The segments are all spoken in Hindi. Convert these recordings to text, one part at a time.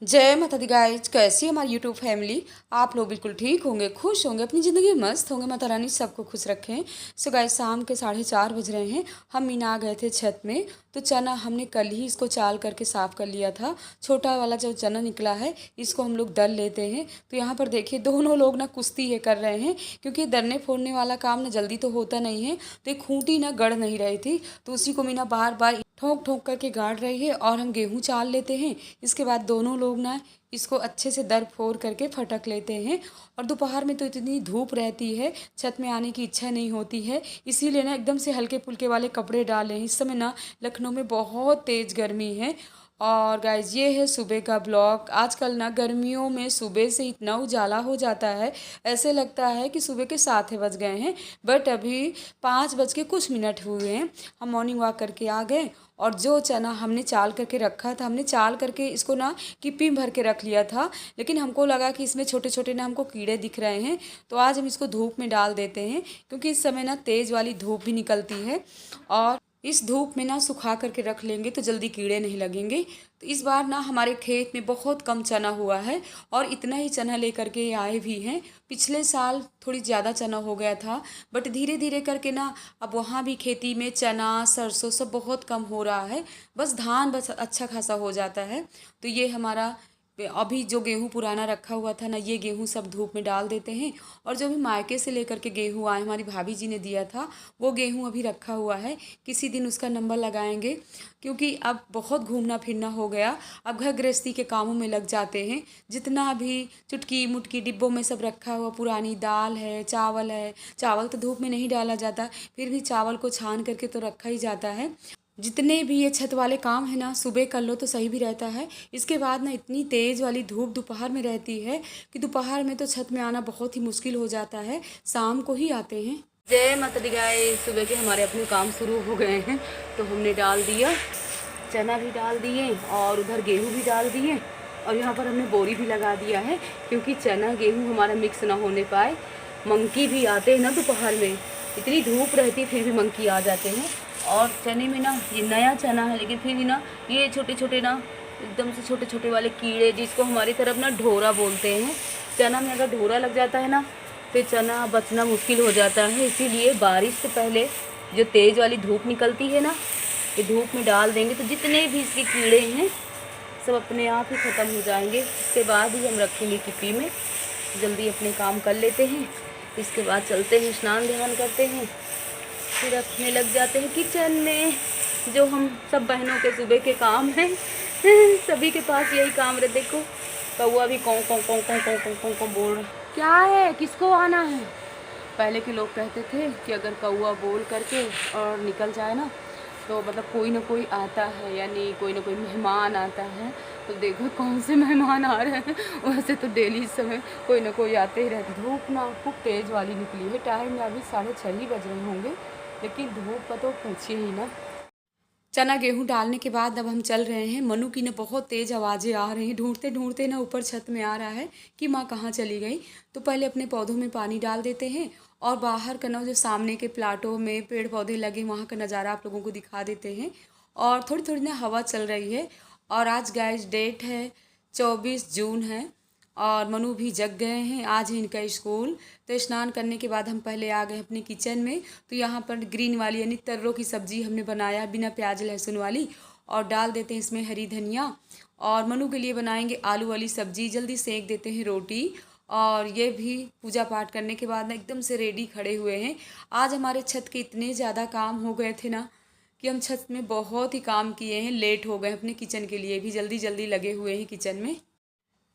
जय माता दी गाइज। कैसी है हमारी यूट्यूब फैमिली। आप लोग बिल्कुल ठीक होंगे, खुश होंगे, अपनी ज़िंदगी में मस्त होंगे। माता रानी सबको खुश रखें। सो गाइज शाम के 4:30 बज रहे हैं। हम मीना आ गए थे छत में। तो चना हमने कल ही इसको चाल करके साफ़ कर लिया था। छोटा वाला जो चना निकला है इसको हम लोग दल लेते हैं। तो यहाँ पर देखिए दोनों लोग ना कुश्ती है कर रहे हैं, क्योंकि दरने फोड़ने वाला काम ना जल्दी तो होता नहीं है। तो एक खूंटी ना गड़ नहीं रही थी, तो उसी को मीना बार बार ठोक ठोक करके गाड़ रही है। और हम गेहूँ चाल लेते हैं। इसके बाद दोनों लोग ना इसको अच्छे से दर फोड़ करके फटक लेते हैं। और दोपहर में तो इतनी धूप रहती है, छत में आने की इच्छा नहीं होती है, इसीलिए ना एकदम से हल्के फुल्के वाले कपड़े डाले हैं। इस समय ना लखनऊ में बहुत तेज़ गर्मी है। और गाइज ये है सुबह का ब्लॉग। आजकल ना गर्मियों में सुबह से इतना उजाला हो जाता है, ऐसे लगता है कि सुबह के 7 बज गए हैं। बट अभी 5 बज के कुछ मिनट हुए हैं। हम मॉर्निंग वॉक करके आ गए। और जो चना हमने चाल करके रखा था, हमने चाल करके इसको ना किप्पी में भर के रख लिया था, लेकिन हमको लगा कि इसमें छोटे छोटे ना हमको कीड़े दिख रहे हैं। तो आज हम इसको धूप में डाल देते हैं, क्योंकि इस समय ना तेज़ वाली धूप भी निकलती है। और इस धूप में ना सुखा करके रख लेंगे तो जल्दी कीड़े नहीं लगेंगे। तो इस बार ना हमारे खेत में बहुत कम चना हुआ है, और इतना ही चना लेकर के आए भी हैं। पिछले साल थोड़ी ज़्यादा चना हो गया था, बट धीरे धीरे करके ना अब वहाँ भी खेती में चना सरसों सब बहुत कम हो रहा है। बस धान बस अच्छा खासा हो जाता है। तो ये हमारा अभी जो गेहूँ पुराना रखा हुआ था ना, ये गेहूँ सब धूप में डाल देते हैं। और जो भी मायके से लेकर के गेहूँ आए, हमारी भाभी जी ने दिया था, वो गेहूँ अभी रखा हुआ है। किसी दिन उसका नंबर लगाएंगे, क्योंकि अब बहुत घूमना फिरना हो गया। अब घर गृहस्थी के कामों में लग जाते हैं। जितना भी चुटकी मुटकी डिब्बों में सब रखा हुआ पुरानी दाल है, चावल है। चावल तो धूप में नहीं डाला जाता, फिर भी चावल को छान करके तो रखा ही जाता है। जितने भी ये छत वाले काम है ना, सुबह कर लो तो सही भी रहता है। इसके बाद ना इतनी तेज़ वाली धूप दोपहर में रहती है कि दोपहर में तो छत में आना बहुत ही मुश्किल हो जाता है। शाम को ही आते हैं। जय माता दी गाय। सुबह के हमारे अपने काम शुरू हो गए हैं। तो हमने डाल दिया, चना भी डाल दिए और उधर गेहूँ भी डाल दिए। और यहाँ पर हमने बोरी भी लगा दिया है, क्योंकि चना गेहूँ हमारा मिक्स ना होने पाए। मंकी भी आते हैं ना दोपहर में, इतनी धूप रहती है फिर भी मंकी आ जाते हैं। और चने में ना ये नया चना है, लेकिन फिर भी ना ये छोटे छोटे ना एकदम से छोटे छोटे वाले कीड़े, जिसको हमारी तरफ ना ढोरा बोलते हैं। चना में अगर ढोरा लग जाता है ना, फिर चना बचना मुश्किल हो जाता है। इसीलिए बारिश से पहले जो तेज़ वाली धूप निकलती है ना, ये धूप में डाल देंगे तो जितने भी इसके कीड़े हैं सब अपने आप ही ख़त्म हो जाएंगे। इसके बाद ही हम रखेंगे किप्पी में। जल्दी अपने काम कर लेते हैं, इसके बाद चलते हैं, स्नान ध्यान करते हैं, फिर रखने लग जाते हैं किचन में। जो हम सब बहनों के सुबह के काम हैं सभी के पास यही काम रहे। देखो कौआ भी कौं कौं कौं कौं कौं कौं कौं कौं बोल रहा। क्या है, किसको आना है? पहले के लोग कहते थे कि अगर कौआ बोल करके और निकल जाए ना, तो मतलब कोई ना कोई आता है, यानी कोई ना कोई मेहमान आता है। तो देखो कौन से मेहमान आ रहे हैं। वैसे तो डेली इस समय कोई ना कोई आते ही रहते। धूप ना खूब तेज़ वाली निकली है। टाइम में अभी 6:30 ही बज रहे होंगे, लेकिन धूप का तो पूछिए ही ना। चना गेहूँ डालने के बाद अब हम चल रहे हैं। मनु की ना बहुत तेज़ आवाज़ें आ रही हैं। ढूंढते ढूंढते ना ऊपर छत में आ रहा है कि माँ कहाँ चली गई। तो पहले अपने पौधों में पानी डाल देते हैं, और बाहर का ना जो सामने के प्लाटों में पेड़ पौधे लगे वहाँ का नज़ारा आप लोगों को दिखा देते हैं। और थोड़ी थोड़ी ना हवा चल रही है। और आज गाइस डेट है 24 जून है, और मनु भी जग गए हैं। आज है इनका स्कूल। तो स्नान करने के बाद हम पहले आ गए अपने किचन में। तो यहाँ पर ग्रीन वाली यानी तर्रों की सब्ज़ी हमने बनाया बिना प्याज लहसुन वाली, और डाल देते हैं इसमें हरी धनिया। और मनु के लिए बनाएंगे आलू वाली सब्ज़ी। जल्दी सेक देते हैं रोटी। और ये भी पूजा पाठ करने के बाद ना एकदम से रेडी खड़े हुए हैं। आज हमारे छत के इतने ज़्यादा काम हो गए थे ना, कि हम छत में बहुत ही काम किए हैं। लेट हो गए, अपने किचन के लिए भी जल्दी जल्दी लगे हुए हैं किचन में।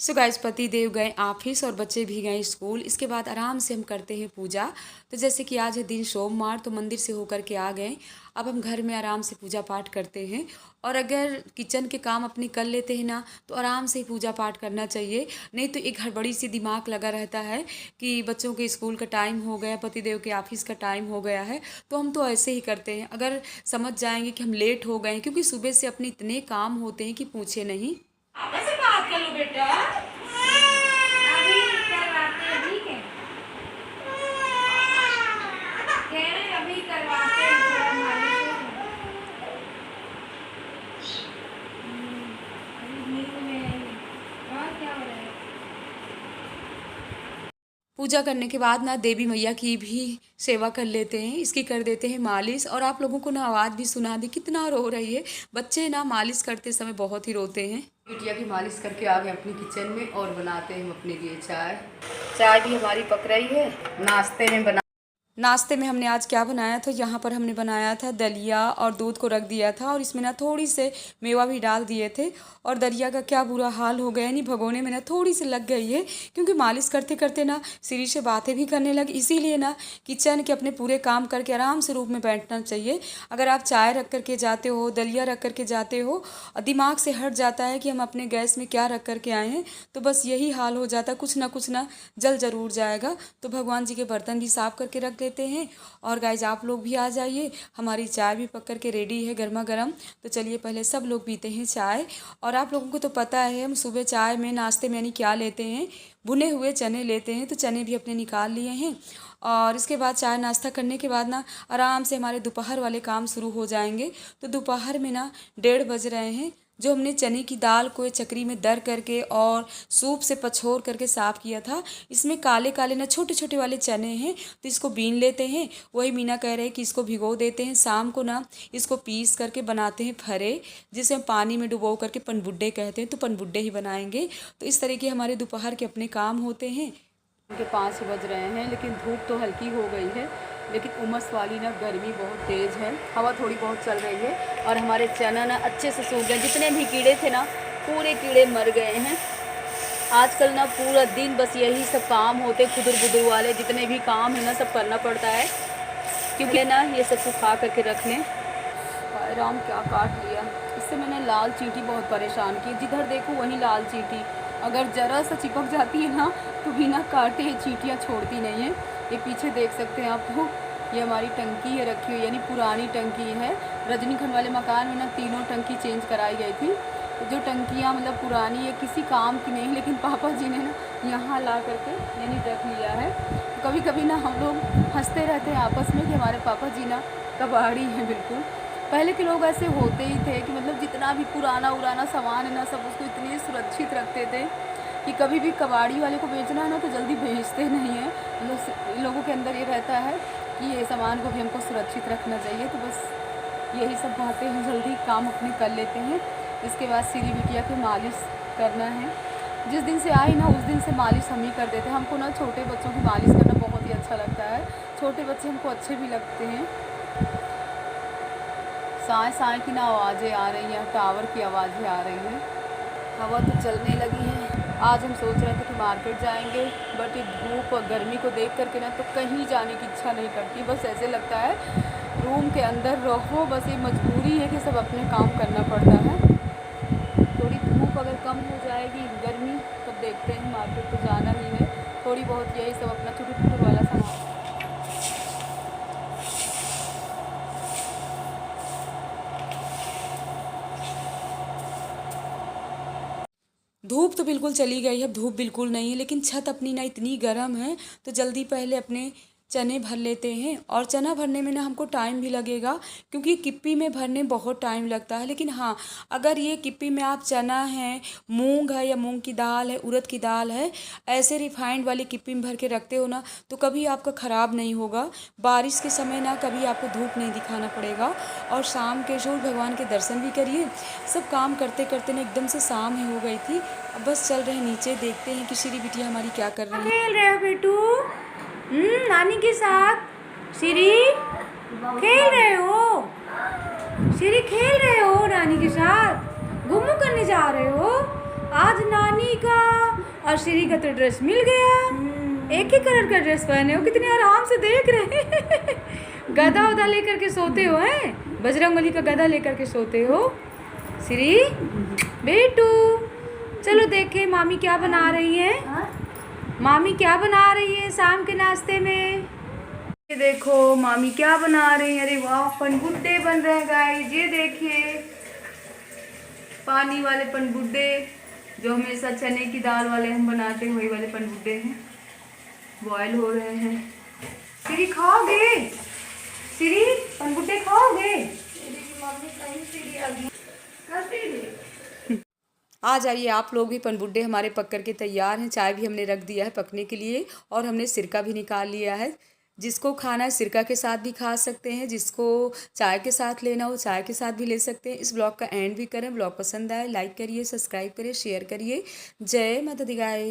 सो गाइस पति देव गए ऑफिस और बच्चे भी गए स्कूल। इसके बाद आराम से हम करते हैं पूजा। तो जैसे कि आज है दिन सोमवार, तो मंदिर से होकर के आ गए। अब हम घर में आराम से पूजा पाठ करते हैं। और अगर किचन के काम अपने कर लेते हैं ना, तो आराम से पूजा पाठ करना चाहिए। नहीं तो एक हड़बड़ी सी दिमाग लगा रहता है कि बच्चों के स्कूल का टाइम हो गया, पति देव के ऑफिस का टाइम हो गया है। तो हम तो ऐसे ही करते हैं। अगर समझ जाएंगे कि हम लेट हो गए हैं, क्योंकि सुबह से अपने इतने काम होते हैं कि पूछे नहीं। आपस में बात कर लो बेटा। अभी करवाते हैं, ठीक है? कह रहे अभी करवाते हैं, थोड़ा मालिश हो। अभी नींद में है। पूजा करने के बाद ना देवी मैया की भी सेवा कर लेते हैं, इसकी कर देते हैं मालिश। और आप लोगों को ना आवाज़ भी सुना दी कितना रो रही है। बच्चे ना मालिश करते समय बहुत ही रोते हैं। बिटिया की मालिश करके आ गए अपनी किचन में और बनाते हैं हम अपने लिए चाय। चाय भी हमारी पक रही है। नाश्ते में हमने आज क्या बनाया था, यहाँ पर हमने बनाया था दलिया और दूध को रख दिया था और इसमें ना थोड़ी से मेवा भी डाल दिए थे। और दलिया का क्या बुरा हाल हो गया, नहीं भगोने में ना थोड़ी सी लग गई है, क्योंकि मालिश करते करते ना श्री से बातें भी करने लगी। इसीलिए ना किचन के अपने पूरे काम करके आराम से रूम में बैठना चाहिए। अगर आप चाय रख करके जाते हो, दलिया रख करके जाते हो और दिमाग से हट जाता है कि हम अपने गैस में क्या रख करके आए हैं, तो बस यही हाल हो जाता है, कुछ ना जल ज़रूर जाएगा। तो भगवान जी के बर्तन भी साफ़ करके रख देते हैं। और गाइज आप लोग भी आ जाइए, हमारी चाय भी पक करके रेडी है गर्मा गर्म। तो चलिए पहले सब लोग पीते हैं चाय। और आप लोगों को तो पता है हम सुबह चाय में नाश्ते में यानी क्या लेते हैं, भुने हुए चने लेते हैं। तो चने भी अपने निकाल लिए हैं और इसके बाद चाय नाश्ता करने के बाद ना आराम से हमारे दोपहर वाले काम शुरू हो जाएंगे। तो दोपहर में ना 1:30 बज रहे हैं। जो हमने चने की दाल को चक्री में दर करके और सूप से पछोर करके साफ़ किया था, इसमें काले काले ना छोटे छोटे वाले चने हैं, तो इसको बीन लेते हैं। वही मीना कह रहे हैं कि इसको भिगो देते हैं, शाम को ना इसको पीस करके बनाते हैं फरे, जिसे हम पानी में डुबो करके पनबुड्डे कहते हैं। तो पनबुड्डे ही बनाएंगे। तो इस तरह के हमारे दोपहर के अपने काम होते हैं। उनके 5 बज रहे हैं, लेकिन धूप तो हल्की हो गई है, लेकिन उमस वाली ना गर्मी बहुत तेज़ है। हवा थोड़ी बहुत चल रही है और हमारे चना ना अच्छे से सूख गए। जितने भी कीड़े थे ना पूरे कीड़े मर गए हैं। आजकल ना पूरा दिन बस यही सब काम होते, खुदुर बुदुर वाले जितने भी काम है ना सब करना पड़ता है, क्योंकि ना ये सब सुखा करके रख लें। राम क्या काट लिया। इससे मैंने लाल चींटी बहुत परेशान की, जिधर देखो वहीं लाल चींटी। अगर ज़रा सा चिपक जाती है ना तो बिना काटे चींटियाँ छोड़ती नहीं है। ये पीछे देख सकते हैं आप लोग, ये हमारी टंकी है रखी हुई, यानी पुरानी टंकी है। रजनीखंड वाले मकान में ना 3 टंकी चेंज कराई गई थी। जो टंकियाँ मतलब पुरानी है, किसी काम की नहीं, लेकिन पापा जी ने ना यहाँ ला करके यानी रख लिया है। तो कभी कभी ना हम लोग हंसते रहते हैं आपस में कि हमारे पापा जी ना कबाड़ी हैं बिल्कुल। पहले के लोग ऐसे होते ही थे कि मतलब जितना भी पुराना उराना सामान है ना सब उसको इतने सुरक्षित रखते थे कि कभी भी कबाड़ी वाले को बेचना है ना तो जल्दी बेचते नहीं हैं। मतलब लोगों के अंदर ये रहता है कि ये सामान को भी हमको सुरक्षित रखना चाहिए। तो बस यही सब बातें हैं, जल्दी काम अपने कर लेते हैं। इसके बाद श्री बिटिया की मालिश करना है। जिस दिन से आई ना उस दिन से मालिश हम ही कर देते हैं। हमको ना छोटे बच्चों की मालिश करना बहुत ही अच्छा लगता है। छोटे बच्चे हमको अच्छे भी लगते हैं। साए साए की ना आवाज़ें आ रही हैं, टावर की आवाज़ें आ रही हैं। हवा तो चलने लगी है। आज हम सोच रहे थे कि मार्केट जाएंगे, बट ये धूप और गर्मी को देख करके ना तो कहीं जाने की इच्छा नहीं करती। बस ऐसे लगता है रूम के अंदर रहो, बस ये मजबूरी है कि सब अपने काम करना पड़ता है। थोड़ी धूप अगर कम हो जाएगी, गर्मी, तब देखते हैं। मार्केट तो जाना ही है, थोड़ी बहुत यही सब अपना टुटुर वाला सामान। धूप तो बिल्कुल चली गई है, अब धूप बिल्कुल नहीं है, लेकिन छत अपनी ना इतनी गर्म है। तो जल्दी पहले अपने चने भर लेते हैं। और चना भरने में ना हमको टाइम भी लगेगा, क्योंकि किप्पी में भरने बहुत टाइम लगता है। लेकिन हाँ, अगर ये किप्पी में आप चना है, मूंग है या मूंग की दाल है, उड़द की दाल है, ऐसे रिफाइंड वाली किप्पी में भर के रखते हो ना तो कभी आपका ख़राब नहीं होगा। बारिश के समय ना कभी आपको धूप नहीं दिखाना पड़ेगा। और शाम के सूर्य भगवान के दर्शन भी करिए। सब काम करते करते ना एकदम से शाम ही हो गई थी। अब बस चल रहे हैं नीचे, देखते हैं कि श्री बिटिया हमारी क्या कर रही है। खेल रहे हो बेटू? नानी के साथ श्री खेल रहे हो? श्री खेल रहे हो नानी के साथ? घुम्मू करने जा रहे हो? आज नानी का और श्री का तो ड्रेस मिल गया। एक ही कलर का ड्रेस पहने हो, कितने आराम से देख रहे हैं। गधा उदा लेकर के सोते हो हैं? बजरंगबली का गधा लेकर के सोते हो? श्री बेटू चलो देखें मामी क्या बना रही है। मामी क्या बना रही है शाम के नाश्ते में? ये देखो मामी क्या बना रही है। अरे वाह, पनबुड्डे बन रहे हैं गाइस। ये देखिए पानी वाले पनबुड्डे, जो हमेशा चने की दाल वाले हम बनाते हैं वही वाले पनबुड्डे हैं। बॉयल हो रहे हैं। श्री खाओगे? श्री पनबुड्डे खाओगे? आ जाइए आप लोग भी, पनबुड्डे हमारे पक कर के तैयार हैं। चाय भी हमने रख दिया है पकने के लिए और हमने सिरका भी निकाल लिया है। जिसको खाना है सिरका के साथ भी खा सकते हैं, जिसको चाय के साथ लेना हो चाय के साथ भी ले सकते हैं। इस ब्लॉग का एंड भी करें। ब्लॉग पसंद आए लाइक करिए, सब्सक्राइब करिए, शेयर करिए। जय माता दी गाय।